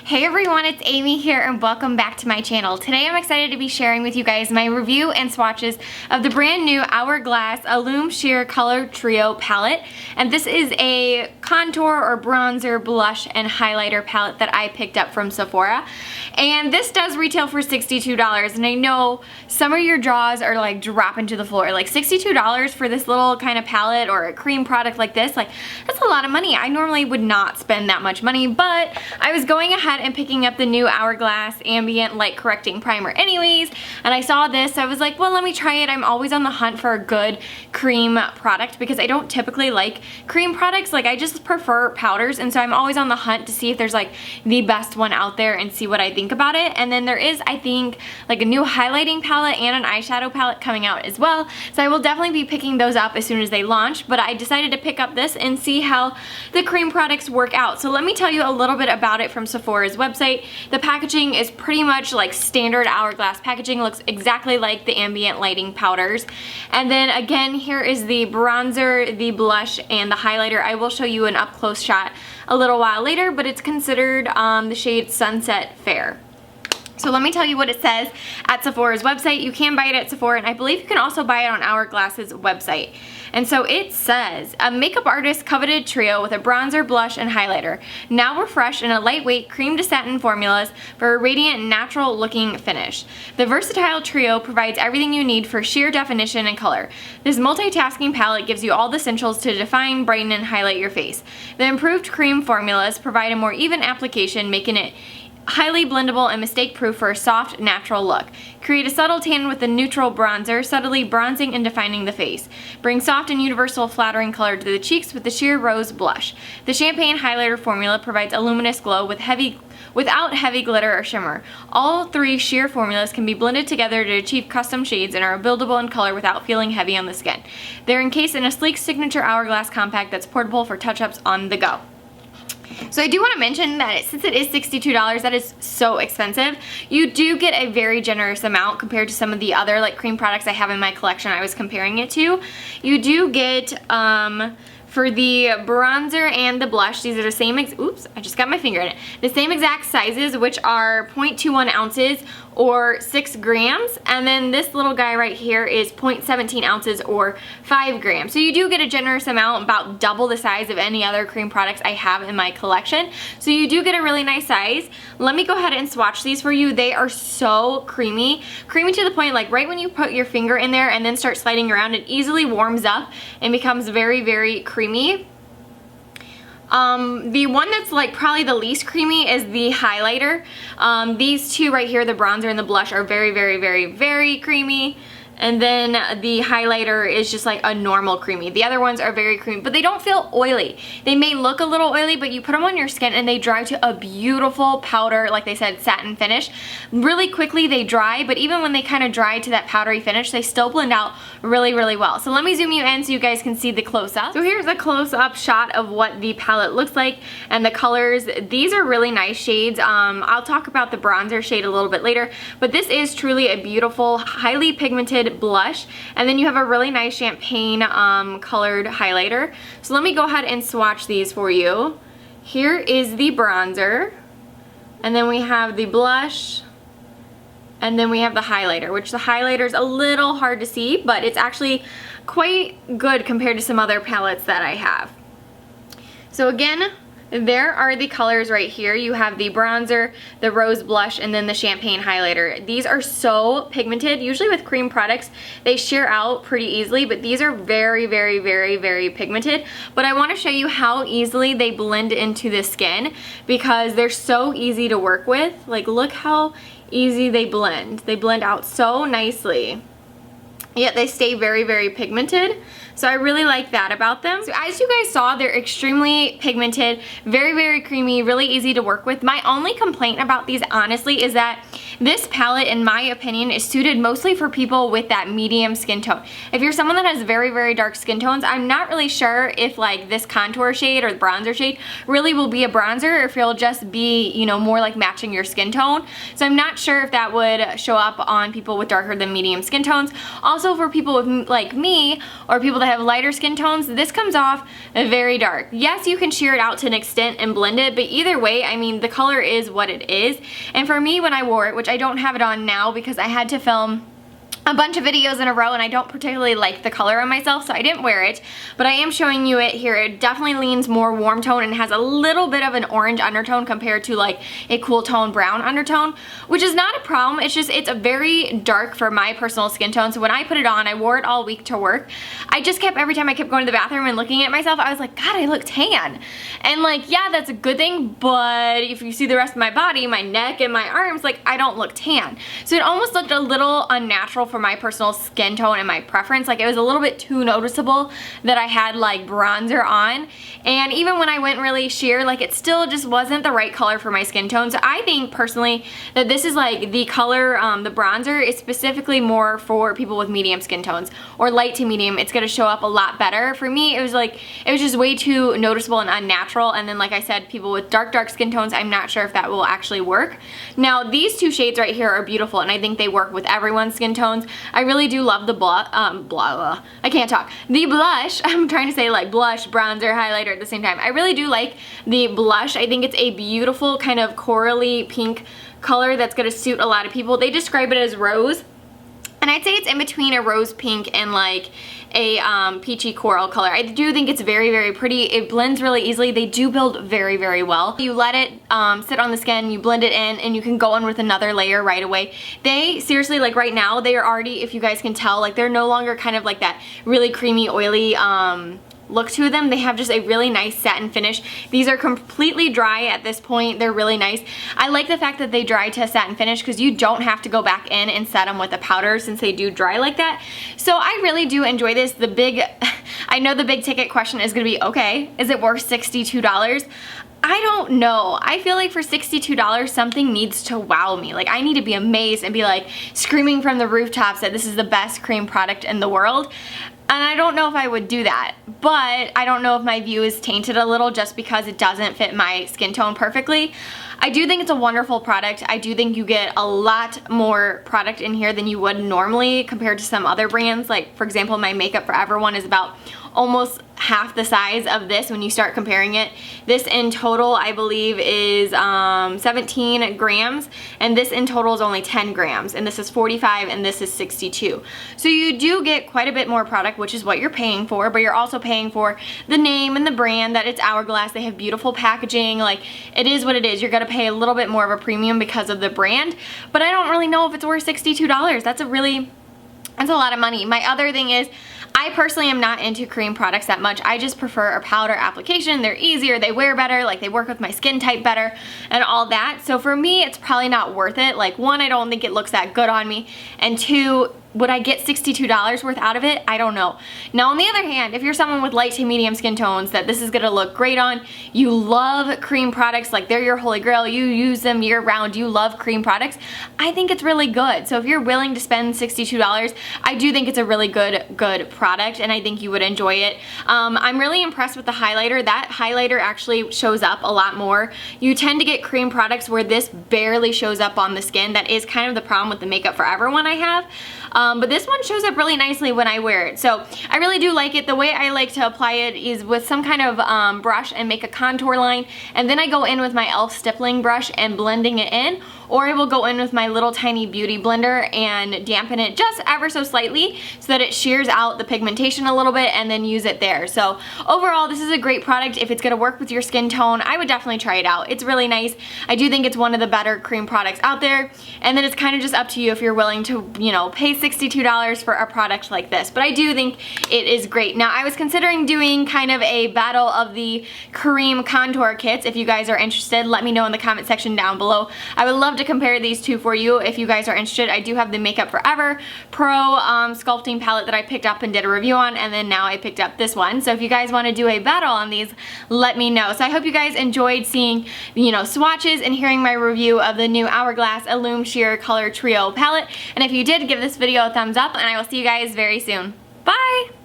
Hey everyone, it's Amy here and welcome back to my channel. Today I'm excited to be sharing with you guys my review and swatches of the brand new Hourglass Illume Sheer Color Trio palette. And this is a contour or bronzer, blush, and highlighter palette that I picked up from Sephora. And this does retail for $62, and I know some of your jaws are like dropping to the floor. Like $62 for this little kind of palette or a cream product like this, like that's a lot of money. I normally would not spend that much money, but I was going ahead and picking up the new Hourglass Ambient Light Correcting Primer anyways, and I saw this, so I was like, well, let me try it. I'm always on the hunt for a good cream product because I don't typically like cream products. Like I just prefer powders, and so I'm always on the hunt to see if there's like the best one out there and see what I think about it. And then there is, I think, like a new highlighting palette and an eyeshadow palette coming out as well, so I will definitely be picking those up as soon as they launch. But I decided to pick up this and see how the cream products work out. So let me tell you a little bit about it from Sephora's website. The packaging is pretty much like standard Hourglass packaging, looks exactly like the ambient lighting powders. And then again, here is the bronzer, the blush, and the highlighter. I will show you an up close shot a little while later, but it's considered the shade Sunset Fair. So let me tell you what it says at Sephora's website. You can buy it at Sephora, and I believe you can also buy it on Hourglass's website. And so it says, a makeup artist coveted trio with a bronzer, blush, and highlighter. Now refreshed in a lightweight cream to satin formulas for a radiant, natural looking finish. The versatile trio provides everything you need for sheer definition and color. This multitasking palette gives you all the essentials to define, brighten, and highlight your face. The improved cream formulas provide a more even application, making it highly blendable and mistake-proof for a soft, natural look. Create a subtle tan with a neutral bronzer, subtly bronzing and defining the face. Bring soft and universal flattering color to the cheeks with the sheer rose blush. The champagne highlighter formula provides a luminous glow without heavy glitter or shimmer. All three sheer formulas can be blended together to achieve custom shades and are buildable in color without feeling heavy on the skin. They're encased in a sleek signature Hourglass compact that's portable for touch-ups on the go. So I do want to mention that since it is $62, that is so expensive. You do get a very generous amount compared to some of the other like cream products I have in my collection I was comparing it to. You do get, for the bronzer and the blush, these are the same, oops, I just got my finger in it. The same exact sizes, which are 0.21 ounces or 6 grams. And then this little guy right here is 0.17 ounces or 5 grams. So you do get a generous amount, about double the size of any other cream products I have in my collection. So you do get a really nice size. Let me go ahead and swatch these for you. They are so creamy. Creamy to the point, like right when you put your finger in there and then start sliding around, it easily warms up and becomes very, very creamy. The one that's like probably the least creamy is the highlighter. These two right here, the bronzer and the blush, are very, very, very, very creamy. And then the highlighter is just like a normal creamy. The other ones are very creamy, but they don't feel oily. They may look a little oily, but you put them on your skin and they dry to a beautiful powder, like they said, satin finish. Really quickly they dry, but even when they kind of dry to that powdery finish, they still blend out really, really well. So let me zoom you in so you guys can see the close-up. So here's a close-up shot of what the palette looks like and the colors. These are really nice shades. I'll talk about the bronzer shade a little bit later, but this is truly a beautiful, highly pigmented blush, and then you have a really nice champagne colored highlighter. So let me go ahead and swatch these for you. Here is the bronzer, and then we have the blush, and then we have the highlighter, which the highlighter is a little hard to see, but it's actually quite good compared to some other palettes that I have. So again, there are the colors right here. You have the bronzer, the rose blush, and then the champagne highlighter. These are so pigmented. Usually with cream products, they sheer out pretty easily, but these are very, very, very, very pigmented. But I want to show you how easily they blend into the skin because they're so easy to work with. Like, look how easy they blend. They blend out so nicely, yet they stay very, very pigmented. So I really like that about them. So as you guys saw, they're extremely pigmented, very, very creamy, really easy to work with. My only complaint about these, honestly, is that this palette, in my opinion, is suited mostly for people with that medium skin tone. If you're someone that has very, very dark skin tones, I'm not really sure if like this contour shade or the bronzer shade really will be a bronzer, or if it'll just be, you know, more like matching your skin tone. So I'm not sure if that would show up on people with darker than medium skin tones. Also for people with like me, or people that that have lighter skin tones, this comes off very dark. Yes, you can sheer it out to an extent and blend it, but either way, I mean, the color is what it is. And for me, when I wore it, which I don't have it on now because I had to film a bunch of videos in a row and I don't particularly like the color on myself, so I didn't wear it, but I am showing you it here. It definitely leans more warm tone and has a little bit of an orange undertone compared to like a cool tone brown undertone, which is not a problem. It's just, it's a very dark for my personal skin tone. So when I put it on, I wore it all week to work. I just kept, every time I kept going to the bathroom and looking at myself, I was like, God, I look tan. And like, yeah, that's a good thing, but if you see the rest of my body, my neck and my arms, like I don't look tan. So it almost looked a little unnatural for my personal skin tone and my preference. Like it was a little bit too noticeable that I had like bronzer on, and even when I went really sheer, like it still just wasn't the right color for my skin tone. So I think personally that this is like the color, the bronzer is specifically more for people with medium skin tones or light to medium. It's gonna show up a lot better. For me, it was like, it was just way too noticeable and unnatural. And then like I said, people with dark skin tones, I'm not sure if that will actually work. Now these two shades right here are beautiful and I think they work with everyone's skin tones. I really do love the I can't talk. The blush, I'm trying to say like blush, bronzer, highlighter at the same time. I really do like the blush. I think it's a beautiful kind of corally pink color that's gonna suit a lot of people. They describe it as rose, and I'd say it's in between a rose pink and like a peachy coral color. I do think it's very, very pretty. It blends really easily. They do build very, very well. You let it sit on the skin, you blend it in, and you can go in with another layer right away. They seriously, like right now, they are already, if you guys can tell, like they're no longer kind of like that really creamy, oily look to them. They have just a really nice satin finish. These are completely dry at this point. They're really nice. I like the fact that they dry to a satin finish because you don't have to go back in and set them with a powder since they do dry like that. So I really do enjoy this. The big, I know the big ticket question is gonna be, okay, is it worth $62? I don't know. I feel like for $62, something needs to wow me. Like I need to be amazed and be like screaming from the rooftops that this is the best cream product in the world. And I don't know if I would do that, but I don't know if my view is tainted a little just because it doesn't fit my skin tone perfectly. I do think it's a wonderful product. I do think you get a lot more product in here than you would normally compared to some other brands. Like for example, my Makeup Forever one is about almost half the size of this when you start comparing it. This in total I believe is 17 grams, and this in total is only 10 grams, and this is 45 and this is 62. So you do get quite a bit more product, which is what you're paying for, but you're also paying for the name and the brand that it's Hourglass. They have beautiful packaging. Like it is what it is. You're gonna pay a little bit more of a premium because of the brand, but I don't really know if it's worth $62. That's a lot of money. My other thing is, I personally am not into cream products that much. I just prefer a powder application. They're easier, they wear better, like they work with my skin type better and all that. So for me, it's probably not worth it. Like one, I don't think it looks that good on me, and two, would I get $62 worth out of it? I don't know. Now on the other hand, if you're someone with light to medium skin tones that this is gonna look great on, you love cream products, like they're your holy grail, you use them year round, you love cream products, I think it's really good. So if you're willing to spend $62, I do think it's a really good product, and I think you would enjoy it. I'm really impressed with the highlighter. That highlighter actually shows up a lot more. You tend to get cream products where this barely shows up on the skin. That is kind of the problem with the Makeup Forever one I have. But this one shows up really nicely when I wear it. So I really do like it. The way I like to apply it is with some kind of brush and make a contour line, and then I go in with my e.l.f. stippling brush and blending it in, or I will go in with my little tiny beauty blender and dampen it just ever so slightly so that it shears out the pigmentation a little bit, and then use it there. So overall, this is a great product. If it's gonna work with your skin tone, I would definitely try it out. It's really nice. I do think it's one of the better cream products out there, and then it's kind of just up to you if you're willing to, you know, pay $62 for a product like this. But I do think it is great. Now, I was considering doing kind of a battle of the Creme contour kits. If you guys are interested, let me know in the comment section down below. I would love to compare these two for you if you guys are interested. I do have the Makeup Forever Pro sculpting palette that I picked up and did a review on, and then now I picked up this one. So if you guys want to do a battle on these, let me know. So I hope you guys enjoyed seeing, you know, swatches and hearing my review of the new Hourglass Illume Sheer Color Trio palette. And if you did, give this video a thumbs up, and I will see you guys very soon. Bye!